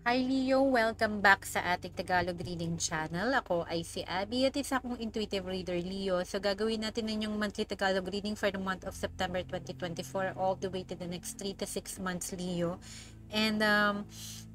Hi Leo! Welcome back sa ating Tagalog Reading Channel. Ako ay si Abby at isa akong intuitive reader Leo. So gagawin natin yung monthly Tagalog reading for the month of September 2024 all the way to the next 3 to 6 months Leo. And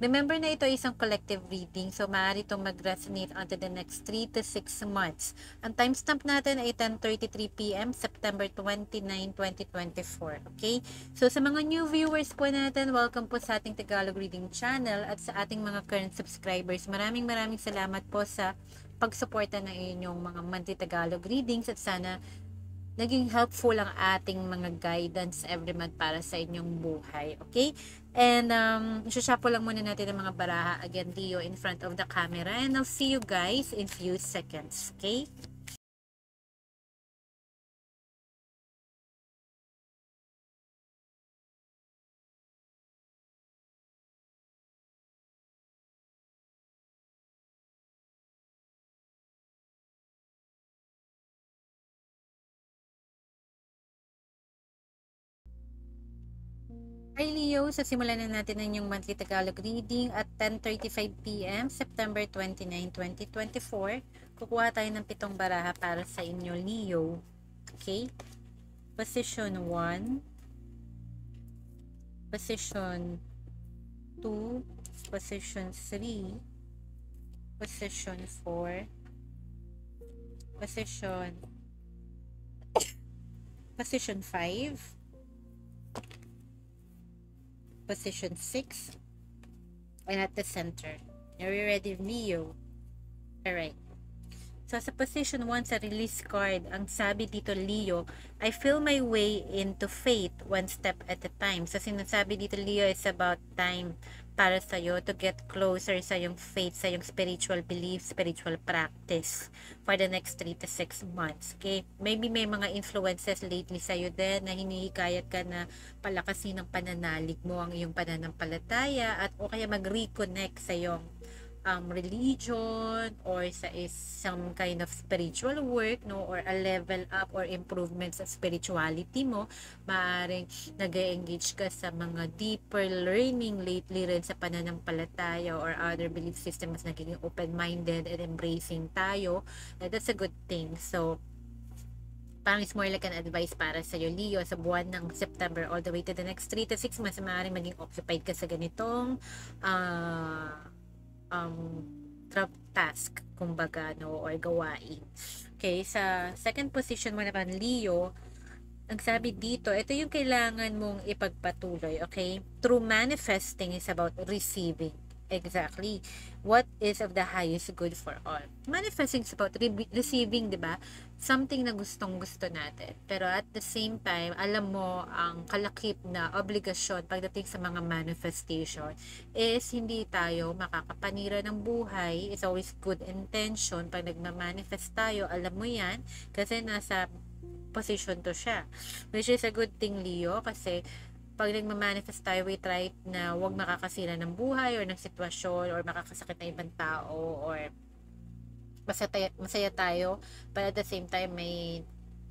remember na ito ay isang collective reading, so maaari itong mag-resonate onto the next 3 to 6 months. Ang timestamp natin ay 10:33 p.m. September 29, 2024. Okay? So sa mga new viewers po natin, welcome po sa ating Tagalog Reading Channel at sa ating mga current subscribers. Maraming salamat po sa pagsuporta ng inyong mga monthly Tagalog readings at sana naging helpful ang ating mga guidance every month para sa inyong buhay. Okay? And shushafo lang muna natin ang mga baraha. Again, Leo in front of the camera. And I'll see you guys in few seconds. Okay? Hi Leo, sa simulan na natin ang inyong monthly Tagalog reading at 10:35 p.m. September 29, 2024. Kukuha tayo ng 7 baraha para sa inyo Leo. Okay? Position 1, Position 2, Position 3, Position 4, Position 5, Position 6, and at the center. Are you ready, Leo? Alright. So, sa position 1 sa release card, ang sabi dito, Leo, I feel my way into faith one step at a time. So, sinasabi dito, Leo, is about time para sa'yo to get closer sa yung faith, sa yung spiritual belief, spiritual practice for the next 3 to 6 months. Okay? Maybe may mga influences lately sa'yo din na hinihikayat ka na palakasin ng pananalig mo ang iyong pananampalataya at o kaya mag-reconnect sa yung religion or sa some kind of spiritual work, no, or a level up or improvement sa spirituality mo. Maaaring nag-engage ka sa mga deeper learning lately rin sa pananampalataya or other belief systems, nagiging open-minded and embracing tayo. That's a good thing. So parang is more like an advice para sa iyo, Leo, sa buwan ng September all the way to the next 3 to 6 months. Maaaring maging occupied ka sa ganitong task, kumbaga, no, or gawain. Okay, sa second position mo naman, Leo, ang sabi dito, ito yung kailangan mong ipagpatuloy, okay? True manifesting is about receiving. Exactly. What is of the highest good for all. Manifesting is about receiving, di ba? Something na gustong gusto natin. Pero at the same time, alam mo, ang kalakip na obligasyon pagdating sa mga manifestation is hindi tayo makakapanira ng buhay. It's always good intention. Pag nagmamanifest tayo, alam mo yan, kasi nasa position to siya. Which is a good thing, Leo, kasi pag nagmamanifest tayo, we try na wag makakasira ng buhay or ng sitwasyon or makakasakit na ibang tao or masaya tayo, but at the same time may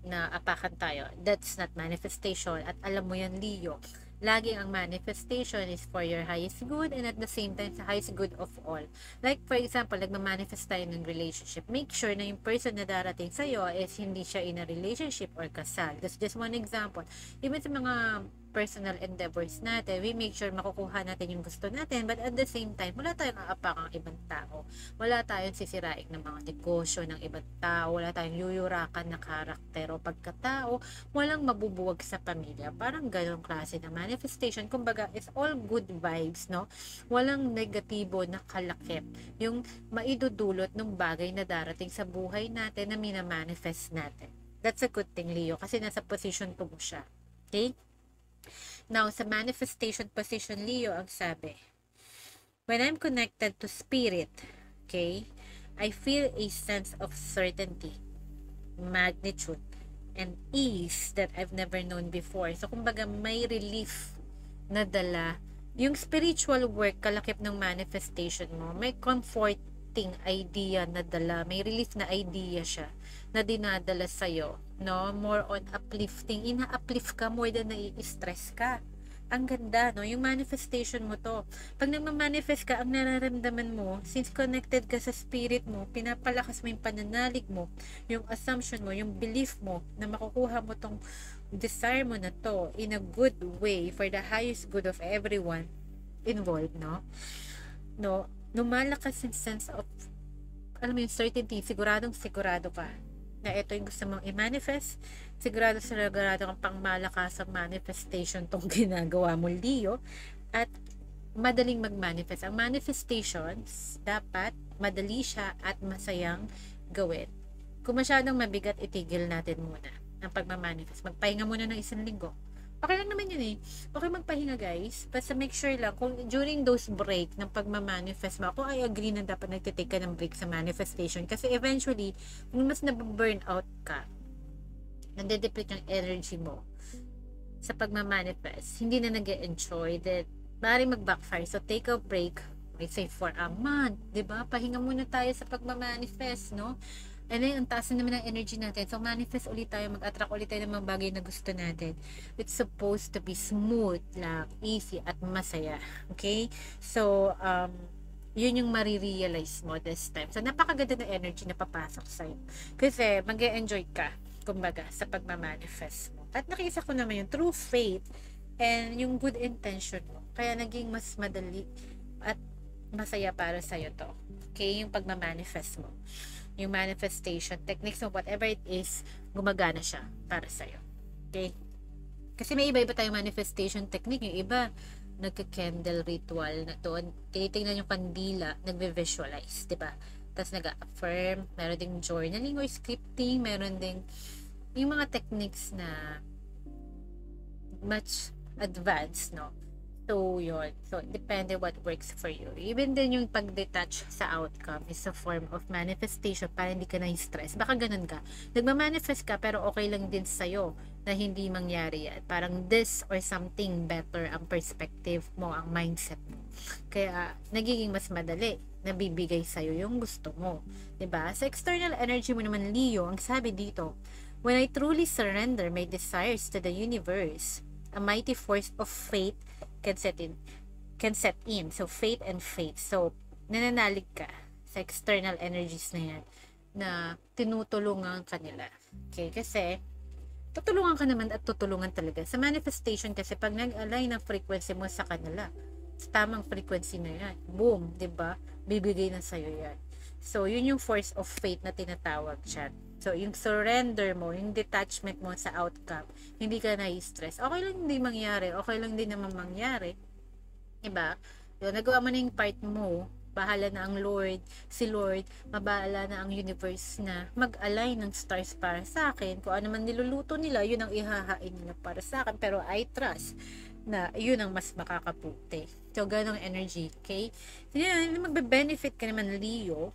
naapakan tayo. That's not manifestation. At alam mo yan, Leo, laging ang manifestation is for your highest good and at the same time sa highest good of all. Like for example, nagmamanifest tayo ng relationship. Make sure na yung person na darating sa'yo is hindi siya in a relationship or kasal. That's just one example. Even sa mga personal endeavors natin, we make sure makukuha natin yung gusto natin, but at the same time, wala tayong aapakang ibang tao. Wala tayong sisirain ng mga negosyo ng ibang tao. Wala tayong yuyurakan na karakter o pagkatao. Walang mabubuwag sa pamilya. Parang ganong klase na manifestation. Kumbaga, it's all good vibes, no? Walang negatibo na kalakip. Yung maidudulot ng bagay na darating sa buhay natin na minamanifest natin. That's a good thing, Leo, kasi nasa position 2 mo siya. Okay? Now, sa manifestation position, Leo, ang sabi, when I'm connected to spirit, okay, I feel a sense of certainty, magnitude, and ease that I've never known before. So, kumbaga, may relief na dala. Yung spiritual work, kalakip ng manifestation mo, may comforting idea na dala, may relief na idea siya na dinadala sa'yo, no? More on uplifting. Ina-uplift ka more than nai-stress ka. Ang ganda, no? Yung manifestation mo to. Pag nagmamanifest ka, ang nararamdaman mo, since connected ka sa spirit mo, pinapalakas mo yung pananalig mo, yung assumption mo, yung belief mo, na makukuha mo tong desire mo na to in a good way for the highest good of everyone involved, no? No, lumalakas yung sense of, alam mo yung certainty, sigurado ka na ito yung gusto mong i-manifest. Sigurado kang pang malakas ang manifestation tong ginagawa mo, Leo. At madaling mag-manifest. Ang manifestations, dapat madali siya at masayang gawin. Kung masyadong mabigat, itigil natin muna ang pagmamanifest. Magpahinga muna ng 1 linggo. Okay lang naman yun eh. Okay magpahinga guys. Basta make sure lang kung during those break ng pagmamanifest mo, ako I agree na dapat nagtitake ka ng break sa manifestation. Kasi eventually, kung mas nababurn out ka, nande-deplete yung energy mo sa pagmamanifest, hindi na nag-enjoy, then maaaring mag-backfire. So take a break, may say for a month, 'di ba? Pahinga muna tayo sa pagmamanifest, no? And then, ang taas na naman ng energy natin. So, manifest ulit tayo, mag-attract ulit tayo ng mga bagay na gusto natin. It's supposed to be smooth lang, easy, at masaya. Okay? So, yun yung marirealize mo this time. So, napakaganda ng energy na papasok sa'yo. Kasi, mag-e-enjoy ka, kumbaga, sa pagmamanifest mo. At nakiisa ko naman yung true faith and yung good intention mo. Kaya, naging mas madali at masaya para sa'yo to. Okay? Yung pagmamanifest mo. Yung manifestation techniques mo, whatever it is, gumagana siya para sa'yo. Okay? Kasi may iba-iba tayong manifestation technique. Yung iba, nagka-candle ritual na doon. Tinitingnan yung kandila, nagve-visualize, diba? Tapos nag-affirm, meron ding journaling or scripting, meron ding yung mga techniques na much advanced, no? So, yun. So, depende what works for you. Even din yung pag-detach sa outcome is a form of manifestation para hindi ka na-stress. Baka ganun ka. Nagmamanifest ka pero okay lang din sa'yo na hindi mangyari yan. Parang this or something better ang perspective mo, ang mindset mo. Kaya, nagiging mas madali nabibigay sa'yo yung gusto mo. 'Di ba? Sa external energy mo naman, Leo, ang sabi dito, when I truly surrender my desires to the universe, a mighty force of faith can set in. So, faith and faith. So, nananalig ka sa external energies na yan na tinutulungan ka nila. Okay? Kasi, tutulungan ka naman at tutulungan talaga. Sa manifestation kasi, pag nag-align ng frequency mo sa kanila, sa tamang frequency na yan, boom, 'di ba? Bibigay na sa'yo yan. So, yun yung force of faith na tinatawag dyan. So, yung surrender mo, yung detachment mo sa outcome, hindi ka na-stress. Okay lang hindi mangyari. Okay lang din naman mangyari. Diba? So, nagawa mo na yung part mo. Bahala na ang Lord, si Lord, mabahala na ang universe na mag-align ng stars para sa akin. Kung ano man niluluto nila, yun ang ihahain nila para sa akin. Pero I trust na yun ang mas makakaputi. So, ganong energy, okay? So, yun, magbe-benefit ka naman, Leo.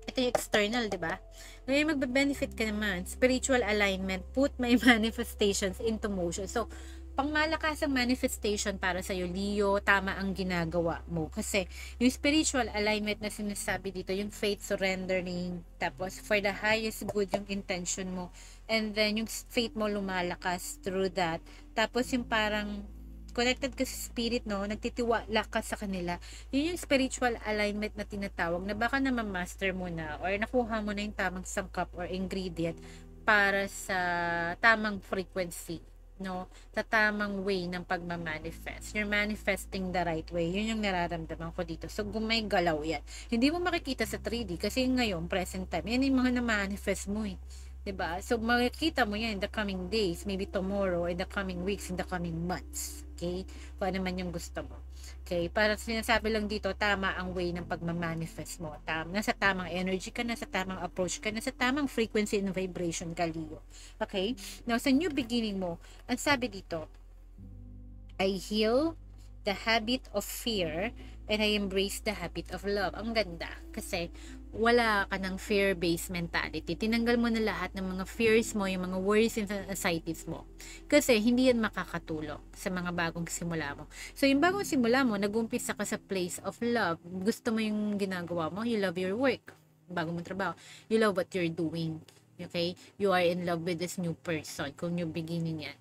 Ito yung external, di ba? Ngayon, magbe-benefit ka naman. Spiritual alignment. Put my manifestations into motion. So, pangmalakas ang manifestation para sa'yo, Leo, tama ang ginagawa mo. Kasi, yung spiritual alignment na sinasabi dito, yung faith surrendering, tapos for the highest good yung intention mo, and then yung faith mo lumalakas through that. Tapos yung parang connected ka sa spirit, no? Nagtitiwala ka sa kanila. Yun yung spiritual alignment na tinatawag na baka na ma-master mo na or nakuha mo na yung tamang sangkap or ingredient para sa tamang frequency, no? Sa tamang way ng pagmamanifest. You're manifesting the right way. Yun yung nararamdaman ko dito. So, gumay galaw yan. Hindi mo makikita sa 3D kasi ngayon, present time, yan yung mga na-manifest mo eh. 'Di ba? So, makikita mo yan in the coming days, maybe tomorrow, in the coming weeks, in the coming months. Okay? Kung ano man yung gusto mo. Okay? Para sinasabi lang dito, tama ang way ng pagmamanifest mo. Nasa tamang energy ka, nasa tamang approach ka, nasa tamang frequency and vibration ka, Leo. Okay? Now, sa new beginning mo, ang sabi dito, I heal the habit of fear and I embrace the habit of love. Ang ganda. Kasi, wala ka ng fear-based mentality. Tinanggal mo na lahat ng mga fears mo, yung mga worries and anxieties mo. Kasi, hindi yan makakatulong sa mga bagong simula mo. So, yung bagong simula mo, nag-umpisa ka sa place of love. Gusto mo yung ginagawa mo. You love your work. Bago mong trabaho. You love what you're doing. Okay? You are in love with this new person. Kung new beginning yan.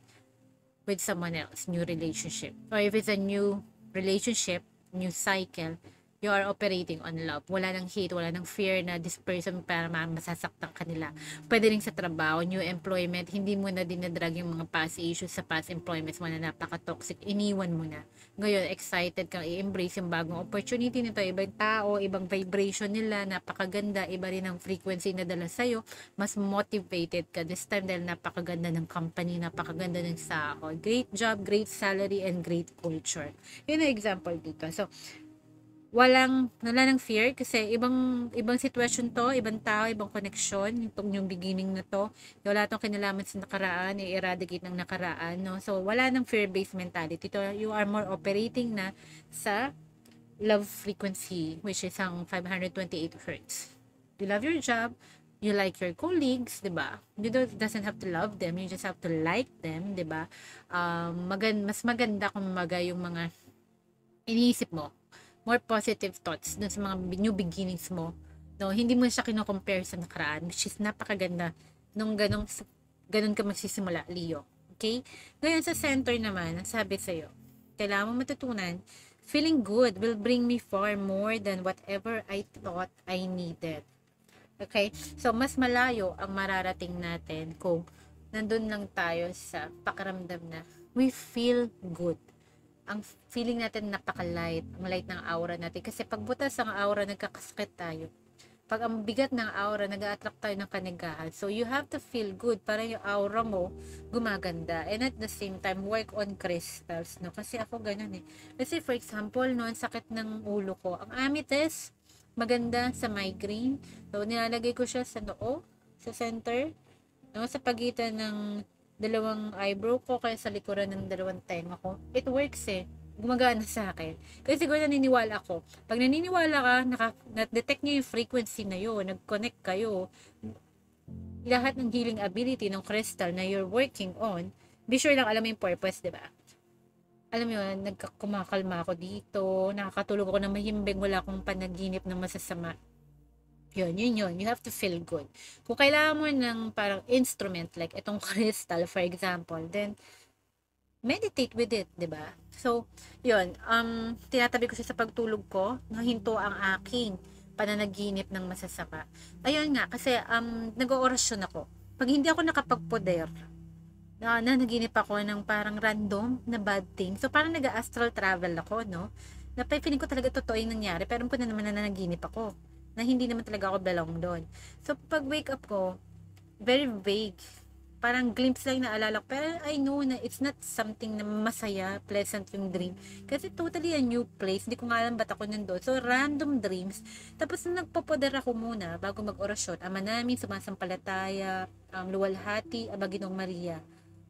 with someone else, new relationship. Or if it's a new relationship, new cycle, you are operating on love. Wala nang hate, wala nang fear na this person para masasaktan kanila. Pwede rin sa trabaho, new employment, hindi mo na dinadrag yung mga past issues sa past employments mo na napaka-toxic, iniwan mo na. Ngayon, excited kang i-embrace yung bagong opportunity nito, ibang tao, ibang vibration nila, napakaganda, iba rin ang frequency na dala sa'yo, mas motivated ka this time dahil napakaganda ng company, napakaganda ng sahod, great job, great salary, and great culture. Yun ang example dito. So, wala nang fear kasi ibang sitwasyon to, ibang tao, ibang connection, yung beginning na to. Wala tong kinalaman sa nakaraan, i-eradicate ng nakaraan, no? So, wala nang fear-based mentality. To, you are more operating na sa love frequency, which is ang 528 hertz. You love your job, you like your colleagues, 'di ba? You doesn't have to love them, you just have to like them, 'di ba? Mas maganda kung yung mga iniisip mo, more positive thoughts dun sa mga new beginnings mo. No, hindi mo siya kino-compare sa nakaraan, which is napakaganda nung ganun ka magsisimula, Leo. Okay? Ngayon sa center naman, sabi sa'yo, kailangan mo matutunan, feeling good will bring me far more than whatever I thought I needed. Okay? So, mas malayo ang mararating natin kung nandun lang tayo sa pakiramdam na we feel good. Ang feeling natin napaka-light, ang light ng aura natin. Kasi pag butas ang aura, nagkakasakit tayo. Pag ang bigat ng aura, nag-a-attract tayo ng kanigahan. So, you have to feel good para yung aura mo gumaganda. And at the same time, work on crystals. No? Kasi ako ganun eh. Kasi for example, no, ang sakit ng ulo ko. Ang amethyst, maganda sa migraine. So, nilalagay ko siya sa noo, sa center, no, sa pagitan ng dalawang eyebrow ko kaya sa likuran ng dalawang tenga ko. It works eh. Gumagana sa akin. Kasi siguro naniniwala ako. Pag naniniwala ka, na-detect nyo yung frequency na yun, nag-connect kayo, lahat ng healing ability ng crystal na you're working on, be sure lang alam mo yung purpose, di ba? Alam mo yun, nagkumakalma ako dito, nakakatulog ako ng mahimbing, wala akong panaginip na masasama. Yun. You have to feel good. Kung kailangan mo ng parang instrument, like itong crystal, for example, then, meditate with it, di ba? So, yun. Tinatabi ko siya sa pagtulog ko, nahinto ang aking pananaginip ng masasama. Ayun nga, kasi, nag-oorasyon ako. Pag hindi ako nakapagpoder, naginip ako ng parang random na bad thing. So, parang nag-astral travel ako, no? Feeling ko talaga totoo yung nangyari, pero ko na naman na nanaginip ako na hindi naman talaga ako belong doon. So, pag wake up ko, very vague. Parang glimpse lang naalala ko. Pero I know na it's not something na masaya, pleasant yung dream. Kasi totally a new place. Hindi ko nga alam ba't ako nandun. So, random dreams. Tapos, nagpapoder ako muna bago mag-orasyon. Ama namin, sumasampalataya, luwalhati, Aba Ginong Maria.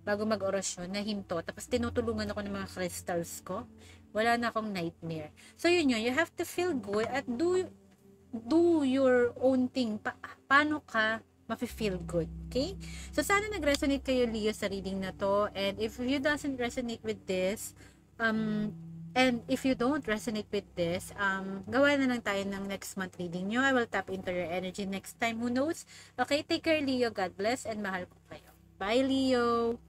Bago mag-orasyon, nahinto. Tapos, tinutulungan ako ng mga crystals ko. Wala na akong nightmare. So, yun. You have to feel good at do your own thing. Paano ka mafe-feel good, okay? So, sana nag-resonate kayo, Leo, sa reading na to. And if you doesn't resonate with this, and if you don't resonate with this, gawa na lang tayo ng next month reading nyo. I will tap into your energy next time. Who knows? Okay, take care, Leo. God bless and mahal ko kayo. Bye, Leo!